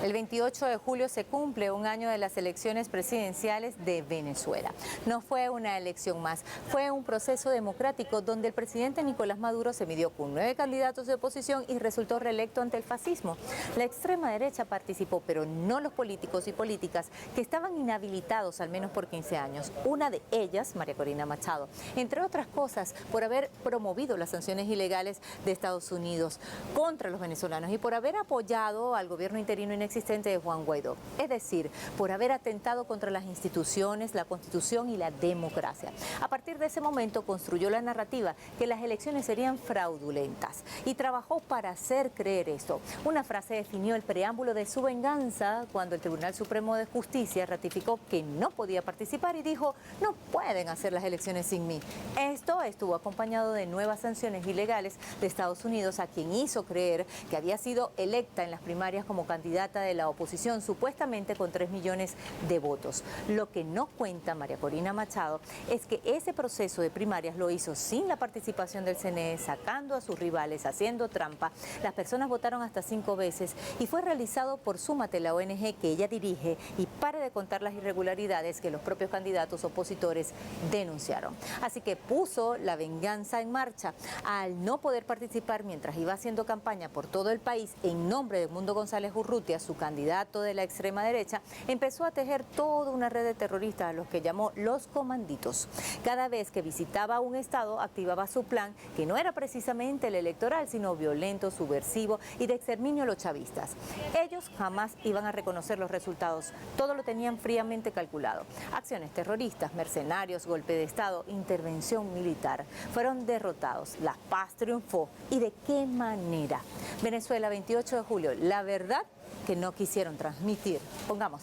El 28 de julio se cumple un año de las elecciones presidenciales de Venezuela. No fue una elección más, fue un proceso democrático donde el presidente Nicolás Maduro se midió con 9 candidatos de oposición y resultó reelecto ante el fascismo. La extrema derecha participó, pero no los políticos y políticas que estaban inhabilitados al menos por 15 años. Una de ellas, María Corina Machado, entre otras cosas, por haber promovido las sanciones ilegales de Estados Unidos contra los venezolanos y por haber apoyado al gobierno interino inexistente de Juan Guaidó, es decir, por haber atentado contra las instituciones, la Constitución y la democracia. A partir de ese momento construyó la narrativa que las elecciones serían fraudulentas y trabajó para hacer creer esto. Una frase definió el preámbulo de su venganza cuando el Tribunal Supremo de Justicia ratificó que no podía participar y dijo: no pueden hacer las elecciones sin mí. Esto estuvo acompañado de nuevas sanciones ilegales de Estados Unidos, a quien hizo creer que había sido electa en las primarias como candidata de la oposición, supuestamente con 3 millones de votos. Lo que no cuenta María Corina Machado es que ese proceso de primarias lo hizo sin la participación del CNE, sacando a sus rivales, haciendo trampa. Las personas votaron hasta 5 veces y fue realizado por Súmate, la ONG que ella dirige, y pare de contar las irregularidades que los propios candidatos opositores denunciaron. Así que puso la venganza en marcha. Al no poder participar mientras iba haciendo campaña por todo el país, en nombre de Edmundo González Urrutia, su candidato de la extrema derecha, empezó a tejer toda una red de terroristas a los que llamó los comanditos. Cada vez que visitaba un estado, activaba su plan, que no era precisamente el electoral, sino violento, subversivo y de exterminio a los chavistas. Ellos jamás iban a reconocer los resultados, todo lo tenían fríamente calculado. Acciones terroristas, mercenarios, golpe de estado, intervención militar, fueron derrotados. La paz triunfó. ¿Y de qué manera? Venezuela, 28 de julio, la verdad que no quisieron transmitir. Pongamos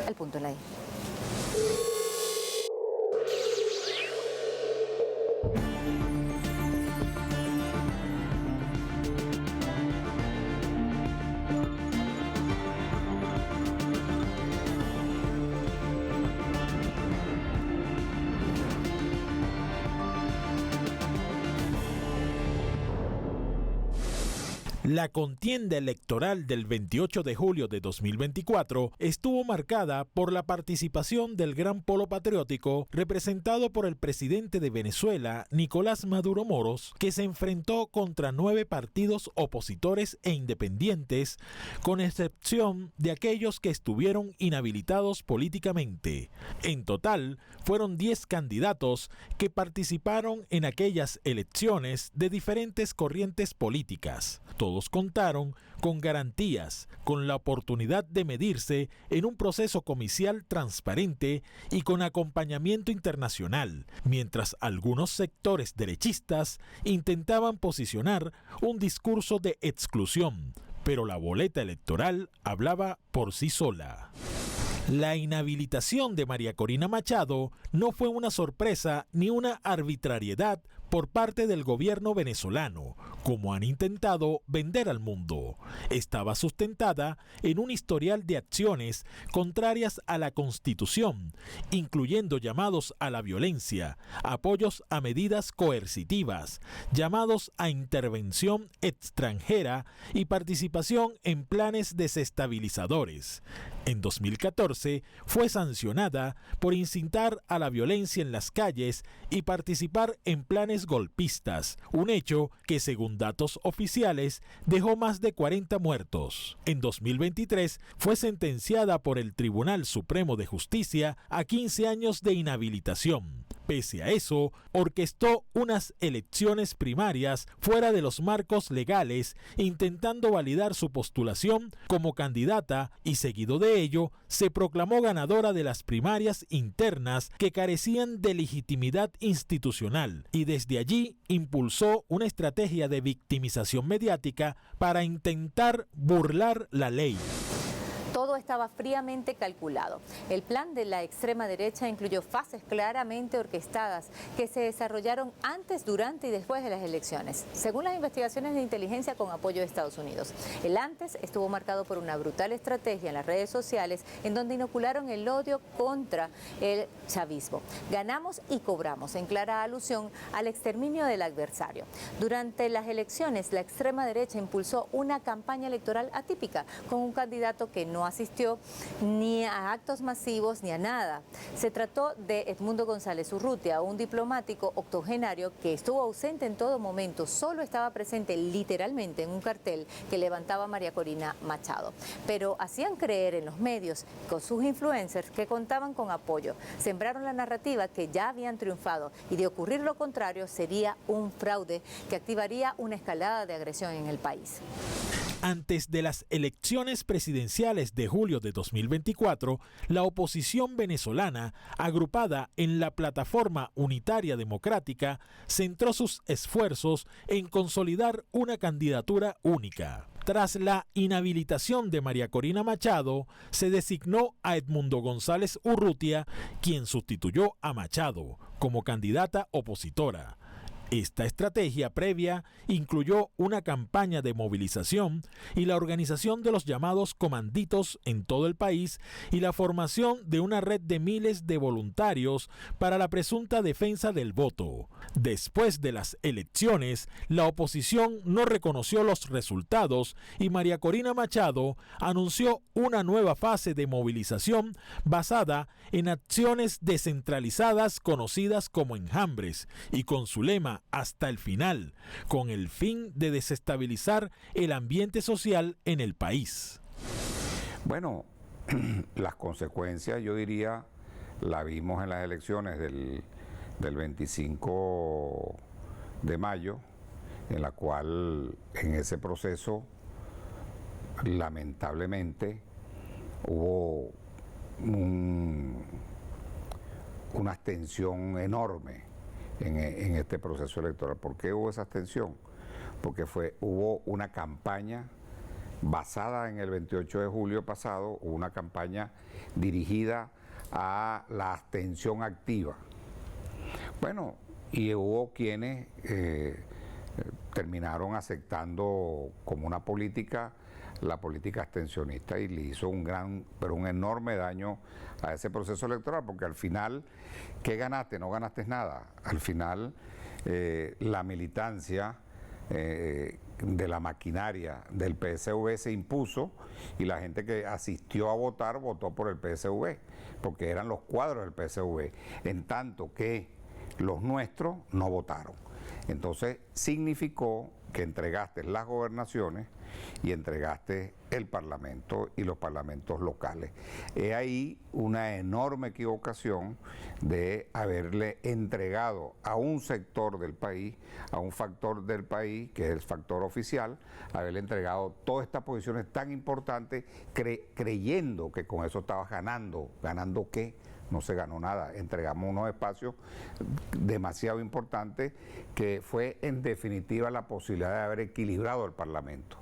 el punto en la I. La contienda electoral del 28 de julio de 2024 estuvo marcada por la participación del gran polo patriótico representado por el presidente de Venezuela, Nicolás Maduro Moros, que se enfrentó contra 9 partidos opositores e independientes, con excepción de aquellos que estuvieron inhabilitados políticamente. En total, fueron 10 candidatos que participaron en aquellas elecciones de diferentes corrientes políticas. Todos contaron con garantías, con la oportunidad de medirse en un proceso comicial transparente y con acompañamiento internacional, mientras algunos sectores derechistas intentaban posicionar un discurso de exclusión, pero la boleta electoral hablaba por sí sola. La inhabilitación de María Corina Machado no fue una sorpresa ni una arbitrariedad por parte del gobierno venezolano, como han intentado vender al mundo. Estaba sustentada en un historial de acciones contrarias a la Constitución, incluyendo llamados a la violencia, apoyos a medidas coercitivas, llamados a intervención extranjera y participación en planes desestabilizadores. En 2014 fue sancionada por incitar a la violencia en las calles y participar en planes golpistas, un hecho que, según datos oficiales, dejó más de 40 muertos. En 2023 fue sentenciada por el Tribunal Supremo de Justicia a 15 años de inhabilitación. Pese a eso, orquestó unas elecciones primarias fuera de los marcos legales, intentando validar su postulación como candidata y, seguido de ello, se proclamó ganadora de las primarias internas que carecían de legitimidad institucional y desde allí impulsó una estrategia de victimización mediática para intentar burlar la ley. Todo estaba fríamente calculado. El plan de la extrema derecha incluyó fases claramente orquestadas que se desarrollaron antes, durante y después de las elecciones, según las investigaciones de inteligencia con apoyo de Estados Unidos. El antes estuvo marcado por una brutal estrategia en las redes sociales en donde inocularon el odio contra el chavismo. Ganamos y cobramos, en clara alusión al exterminio del adversario. Durante las elecciones, la extrema derecha impulsó una campaña electoral atípica, con un candidato que no asistió ni a actos masivos ni a nada. Se trató de Edmundo González Urrutia, un diplomático octogenario que estuvo ausente en todo momento, solo estaba presente literalmente en un cartel que levantaba María Corina Machado. Pero hacían creer en los medios, con sus influencers, que contaban con apoyo. Sembraron la narrativa que ya habían triunfado y de ocurrir lo contrario sería un fraude que activaría una escalada de agresión en el país. Antes de las elecciones presidenciales de julio de 2024, la oposición venezolana, agrupada en la Plataforma Unitaria Democrática, centró sus esfuerzos en consolidar una candidatura única. Tras la inhabilitación de María Corina Machado, se designó a Edmundo González Urrutia, quien sustituyó a Machado como candidata opositora. Esta estrategia previa incluyó una campaña de movilización y la organización de los llamados comanditos en todo el país y la formación de una red de miles de voluntarios para la presunta defensa del voto. Después de las elecciones, la oposición no reconoció los resultados y María Corina Machado anunció una nueva fase de movilización basada en acciones descentralizadas conocidas como enjambres y con su lema hasta el final, con el fin de desestabilizar el ambiente social en el país. Bueno, las consecuencias, yo diría, la vimos en las elecciones del 25 de mayo, en la cual en ese proceso, lamentablemente, hubo una abstención enorme en este proceso electoral. ¿Por qué hubo esa abstención? Porque hubo una campaña basada en el 28 de julio pasado, una campaña dirigida a la abstención activa. Bueno, y hubo quienes terminaron aceptando como una política la política abstencionista y le hizo un enorme daño a ese proceso electoral, porque al final, ¿qué ganaste? No ganaste nada. Al final, la militancia de la maquinaria del PSV se impuso y la gente que asistió a votar votó por el PSV, porque eran los cuadros del PSV, en tanto que los nuestros no votaron. Entonces significó que entregaste las gobernaciones y entregaste el Parlamento y los parlamentos locales. Es ahí una enorme equivocación de haberle entregado a un sector del país, a un factor del país, que es el factor oficial, haberle entregado todas estas posiciones tan importantes, creyendo que con eso estabas ganando. ¿Ganando qué? No se ganó nada. Entregamos unos espacios demasiado importantes que fue en definitiva la posibilidad de haber equilibrado el Parlamento.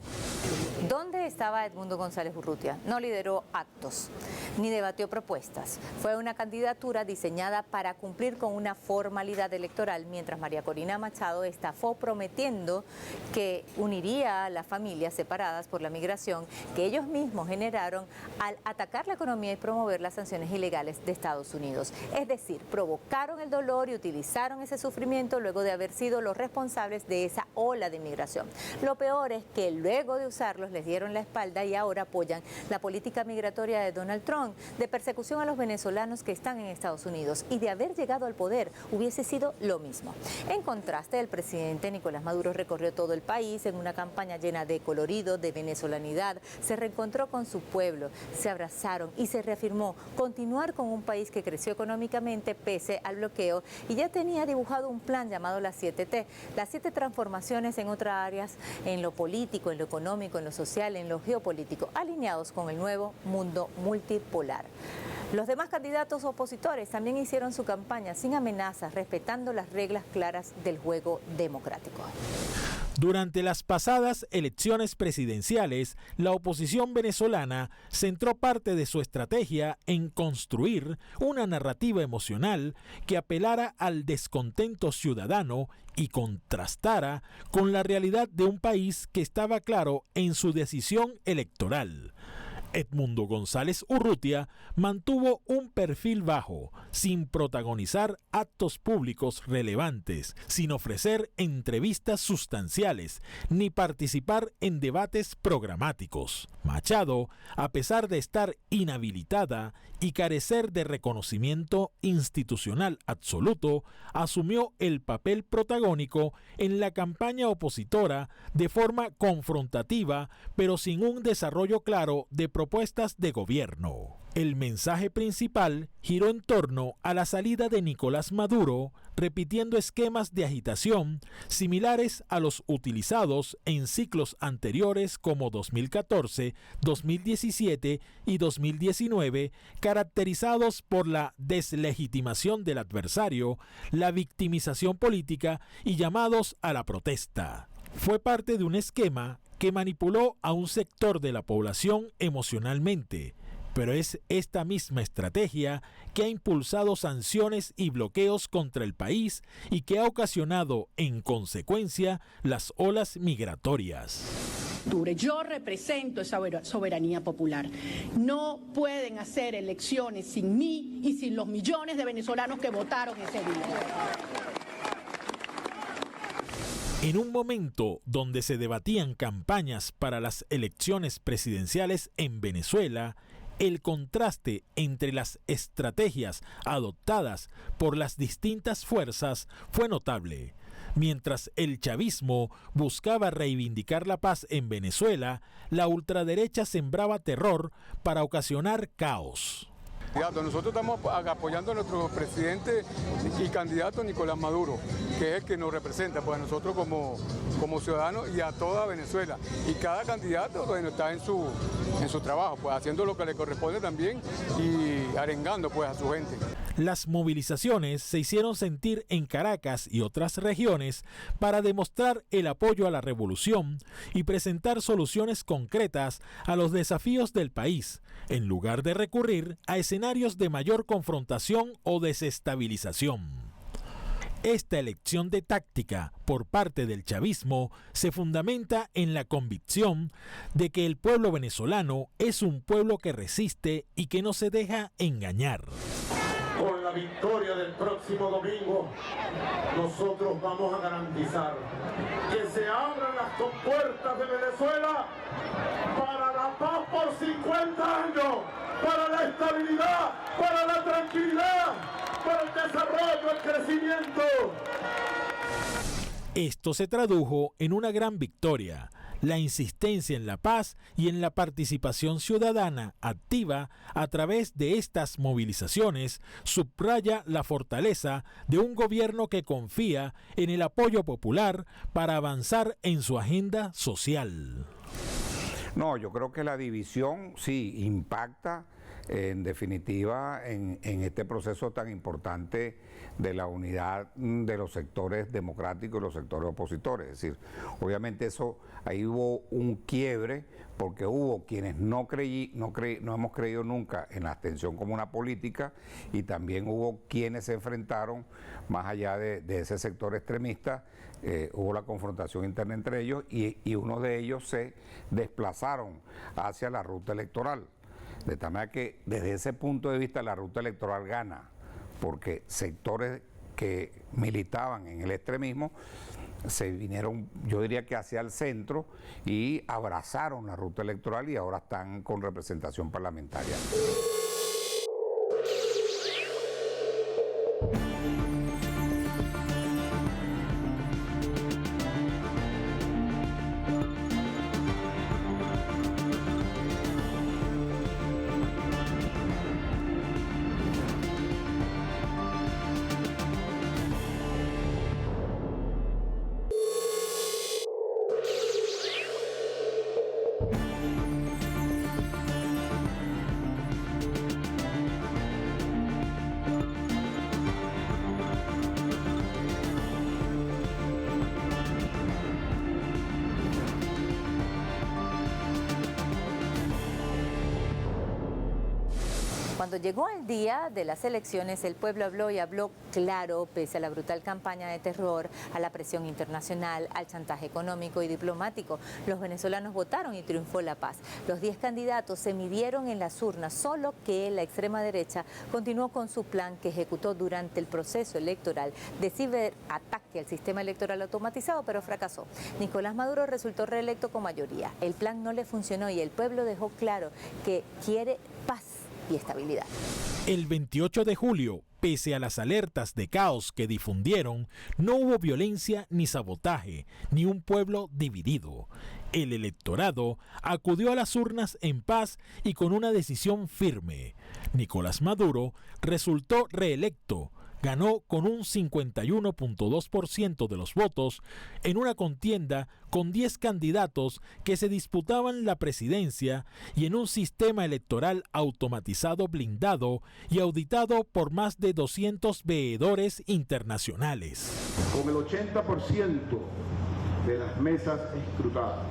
¿Dónde estaba Edmundo González Urrutia? No lideró actos, ni debatió propuestas. Fue una candidatura diseñada para cumplir con una formalidad electoral, mientras María Corina Machado estafó prometiendo que uniría a las familias separadas por la migración que ellos mismos generaron al atacar la economía y promover las sanciones ilegales de Estados Unidos. Es decir, provocaron el dolor y utilizaron ese sufrimiento luego de haber sido los responsables de esa ola de migración. Lo peor es que luego de usarlos les dieron la espalda y ahora apoyan la política migratoria de Donald Trump, de persecución a los venezolanos que están en Estados Unidos, y de haber llegado al poder hubiese sido lo mismo. En contraste, el presidente Nicolás Maduro recorrió todo el país en una campaña llena de colorido, de venezolanidad, se reencontró con su pueblo, se abrazaron y se reafirmó continuar con un país que creció económicamente pese al bloqueo y ya tenía dibujado un plan llamado las 7T, las 7 transformaciones en otras áreas, en lo político, en lo económico, en lo social, en lo geopolítico, alineados con el nuevo mundo multipolar. Los demás candidatos opositores también hicieron su campaña sin amenazas, respetando las reglas claras del juego democrático. Durante las pasadas elecciones presidenciales, la oposición venezolana centró parte de su estrategia en construir una narrativa emocional que apelara al descontento ciudadano y contrastara con la realidad de un país que estaba claro en su decisión electoral. Edmundo González Urrutia mantuvo un perfil bajo, sin protagonizar actos públicos relevantes, sin ofrecer entrevistas sustanciales, ni participar en debates programáticos. Machado, a pesar de estar inhabilitada y carecer de reconocimiento institucional absoluto, asumió el papel protagónico en la campaña opositora de forma confrontativa, pero sin un desarrollo claro de propuestas de gobierno. El mensaje principal giró en torno a la salida de Nicolás Maduro, repitiendo esquemas de agitación similares a los utilizados en ciclos anteriores como 2014, 2017 y 2019, caracterizados por la deslegitimación del adversario, la victimización política y llamados a la protesta. Fue parte de un esquema que manipuló a un sector de la población emocionalmente, pero es esta misma estrategia que ha impulsado sanciones y bloqueos contra el país y que ha ocasionado, en consecuencia, las olas migratorias. Yo represento esa soberanía popular. No pueden hacer elecciones sin mí y sin los millones de venezolanos que votaron ese día. En un momento donde se debatían campañas para las elecciones presidenciales en Venezuela, el contraste entre las estrategias adoptadas por las distintas fuerzas fue notable. Mientras el chavismo buscaba reivindicar la paz en Venezuela, la ultraderecha sembraba terror para ocasionar caos. Nosotros estamos apoyando a nuestro presidente y candidato Nicolás Maduro, que es el que nos representa, pues a nosotros como ciudadanos y a toda Venezuela. Y cada candidato, bueno, está en su trabajo, pues haciendo lo que le corresponde también y arengando pues a su gente. Las movilizaciones se hicieron sentir en Caracas y otras regiones para demostrar el apoyo a la revolución y presentar soluciones concretas a los desafíos del país, en lugar de recurrir a escenarios de mayor confrontación o desestabilización. Esta elección de táctica por parte del chavismo se fundamenta en la convicción de que el pueblo venezolano es un pueblo que resiste y que no se deja engañar. Con la victoria del próximo domingo, nosotros vamos a garantizar que se abran las compuertas de Venezuela para la paz por 50 años, para la estabilidad, para la tranquilidad, para el desarrollo, el crecimiento. Esto se tradujo en una gran victoria. La insistencia en la paz y en la participación ciudadana activa a través de estas movilizaciones subraya la fortaleza de un gobierno que confía en el apoyo popular para avanzar en su agenda social. No, yo creo que la división sí impacta en definitiva en este proceso tan importante de la unidad de los sectores democráticos y los sectores opositores. Es decir, obviamente ahí hubo un quiebre porque hubo quienes no hemos creído nunca en la abstención como una política y también hubo quienes se enfrentaron más allá de ese sector extremista. Hubo la confrontación interna entre ellos y uno de ellos se desplazaron hacia la ruta electoral. De tal manera que desde ese punto de vista la ruta electoral gana, porque sectores que militaban en el extremismo se vinieron, yo diría que hacia el centro y abrazaron la ruta electoral y ahora están con representación parlamentaria. Cuando llegó el día de las elecciones, el pueblo habló y habló claro, pese a la brutal campaña de terror, a la presión internacional, al chantaje económico y diplomático. Los venezolanos votaron y triunfó la paz. Los 10 candidatos se midieron en las urnas, solo que la extrema derecha continuó con su plan que ejecutó durante el proceso electoral de ciberataque al sistema electoral automatizado, pero fracasó. Nicolás Maduro resultó reelecto con mayoría. El plan no le funcionó y el pueblo dejó claro que quiere paz y estabilidad. El 28 de julio, pese a las alertas de caos que difundieron, no hubo violencia ni sabotaje, ni un pueblo dividido. El electorado acudió a las urnas en paz y con una decisión firme. Nicolás Maduro resultó reelecto. Ganó con un 51.2% de los votos en una contienda con 10 candidatos que se disputaban la presidencia y en un sistema electoral automatizado, blindado y auditado por más de 200 veedores internacionales. Con el 80% de las mesas escrutadas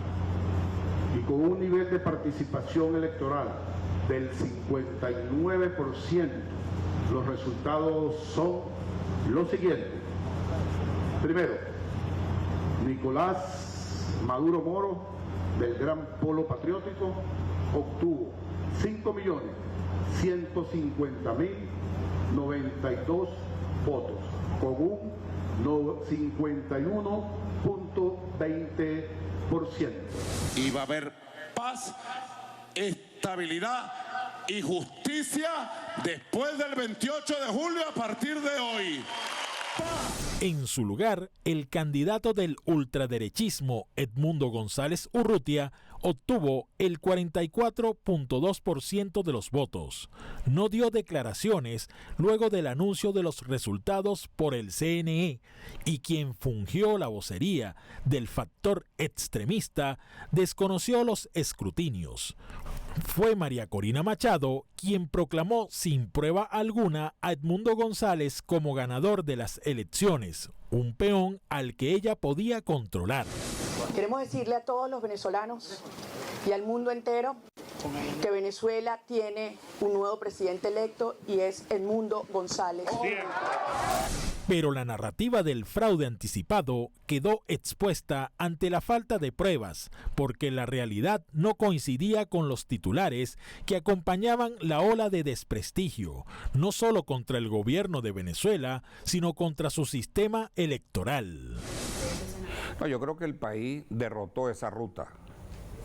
y con un nivel de participación electoral del 59%, los resultados son los siguientes. Primero, Nicolás Maduro Moro, del Gran Polo Patriótico, obtuvo 5.150.092 votos, con un 51.20%. Y va a haber paz, estabilidad y justicia después del 28 de julio a partir de hoy. En su lugar, el candidato del ultraderechismo Edmundo González Urrutia obtuvo el 44.2% de los votos. No dio declaraciones luego del anuncio de los resultados por el CNE y quien fungió la vocería del factor extremista desconoció los escrutinios. Fue María Corina Machado quien proclamó sin prueba alguna a Edmundo González como ganador de las elecciones, un peón al que ella podía controlar. Queremos decirle a todos los venezolanos y al mundo entero que Venezuela tiene un nuevo presidente electo y es Edmundo González. Pero la narrativa del fraude anticipado quedó expuesta ante la falta de pruebas, porque la realidad no coincidía con los titulares que acompañaban la ola de desprestigio, no solo contra el gobierno de Venezuela, sino contra su sistema electoral. No, yo creo que el país derrotó esa ruta.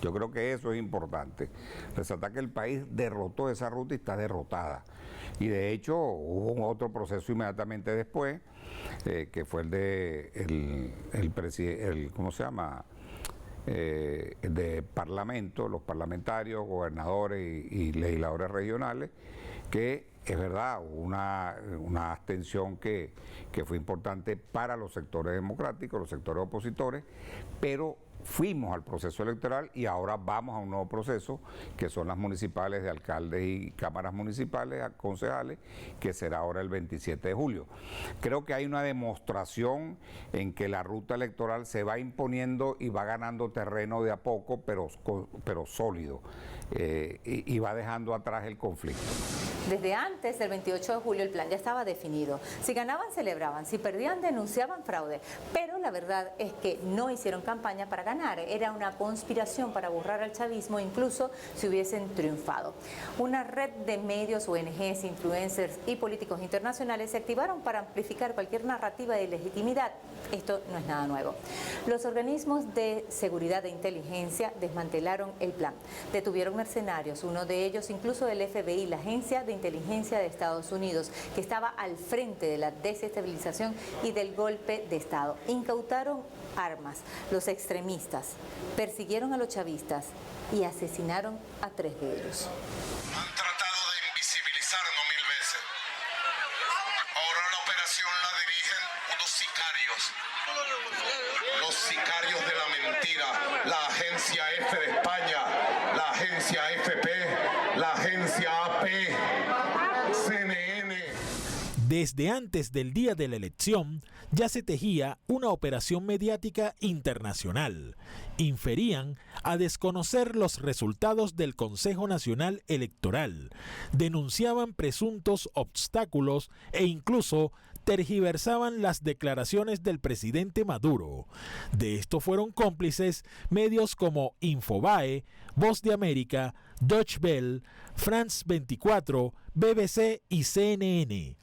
Yo creo que eso es importante. Resaltar que el país derrotó esa ruta y está derrotada. Y de hecho hubo otro proceso inmediatamente después, que fue el de ¿cómo se llama? De parlamento, los parlamentarios, gobernadores y legisladores regionales, que es verdad, hubo una abstención que fue importante para los sectores democráticos, los sectores opositores, pero fuimos al proceso electoral y ahora vamos a un nuevo proceso, que son las municipales de alcaldes y cámaras municipales, concejales, que será ahora el 27 de julio. Creo que hay una demostración en que la ruta electoral se va imponiendo y va ganando terreno de a poco, pero sólido, y va dejando atrás el conflicto. Desde antes del 28 de julio el plan ya estaba definido. Si ganaban, celebraban. Si perdían, denunciaban fraude. Pero la verdad es que no hicieron campaña para ganar. Era una conspiración para borrar al chavismo, incluso si hubiesen triunfado. Una red de medios, ONGs, influencers y políticos internacionales se activaron para amplificar cualquier narrativa de ilegitimidad. Esto no es nada nuevo. Los organismos de seguridad e inteligencia desmantelaron el plan. Detuvieron mercenarios, uno de ellos incluso del FBI, la agencia de inteligencia de Estados Unidos, que estaba al frente de la desestabilización y del golpe de Estado. Incautaron armas, los extremistas, persiguieron a los chavistas y asesinaron a 3 de ellos. Han tratado de invisibilizarnos 1000 veces. Ahora la operación la dirigen unos sicarios. Los sicarios de la mentira, la agencia F de España, la agencia FP, la agencia AP, CNN. De Desde antes del día de la elección ya se tejía una operación mediática internacional. Inferían a desconocer los resultados del Consejo Nacional Electoral, denunciaban presuntos obstáculos e incluso tergiversaban las declaraciones del presidente Maduro. De esto fueron cómplices medios como Infobae, Voz de América, Deutsche Welle, France 24, BBC y CNN.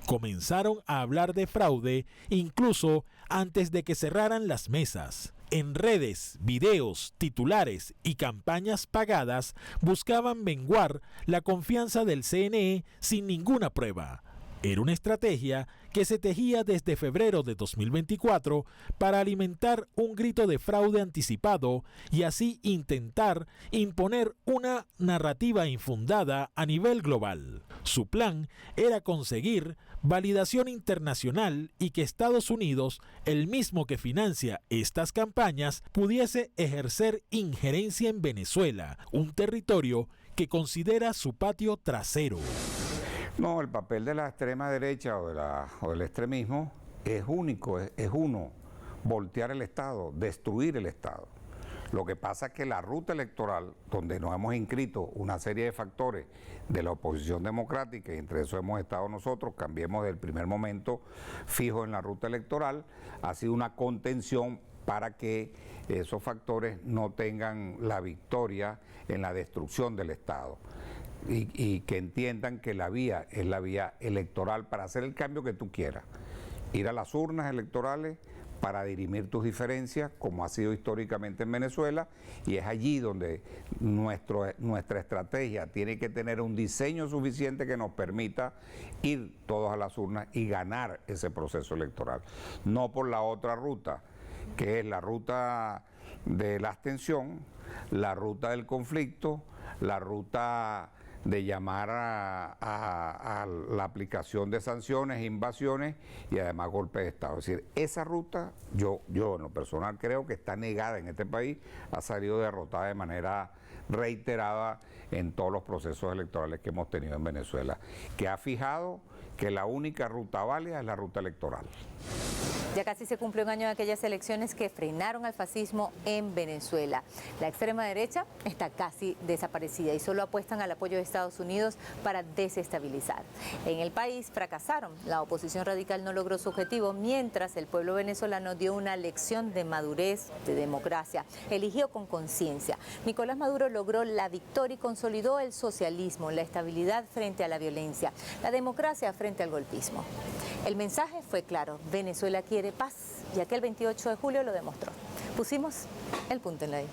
Comenzaron a hablar de fraude incluso antes de que cerraran las mesas. En redes, videos, titulares y campañas pagadas buscaban menguar la confianza del CNE sin ninguna prueba. Era una estrategia que se tejía desde febrero de 2024 para alimentar un grito de fraude anticipado y así intentar imponer una narrativa infundada a nivel global. Su plan era conseguir validación internacional y que Estados Unidos, el mismo que financia estas campañas, pudiese ejercer injerencia en Venezuela, un territorio que considera su patio trasero. No, el papel de la extrema derecha o del extremismo es único, es uno, voltear el Estado, destruir el Estado. Lo que pasa es que la ruta electoral, donde nos hemos inscrito una serie de factores de la oposición democrática, y entre eso hemos estado nosotros, Cambiemos del primer momento fijo en la ruta electoral, ha sido una contención para que esos factores no tengan la victoria en la destrucción del Estado. Y que entiendan que la vía es la vía electoral para hacer el cambio que tú quieras. Ir a las urnas electorales para dirimir tus diferencias, como ha sido históricamente en Venezuela, y es allí donde nuestra estrategia tiene que tener un diseño suficiente que nos permita ir todos a las urnas y ganar ese proceso electoral. No por la otra ruta, que es la ruta de la abstención, la ruta del conflicto, la ruta de llamar a la aplicación de sanciones, invasiones y además golpes de Estado. Es decir, esa ruta, yo en lo personal creo que está negada en este país, ha salido derrotada de manera reiterada en todos los procesos electorales que hemos tenido en Venezuela, que ha fijado que la única ruta válida es la ruta electoral. Ya casi se cumple un año de aquellas elecciones que frenaron al fascismo en Venezuela. La extrema derecha está casi desaparecida y solo apuestan al apoyo de Estados Unidos para desestabilizar. En el país fracasaron. La oposición radical no logró su objetivo, mientras el pueblo venezolano dio una lección de madurez, de democracia. Eligió con conciencia. Nicolás Maduro logró la victoria y consolidó el socialismo, la estabilidad frente a la violencia, la democracia frente al golpismo. El mensaje fue claro: Venezuela quiere paz, ya que el 28 de julio lo demostró. Pusimos el punto en la I.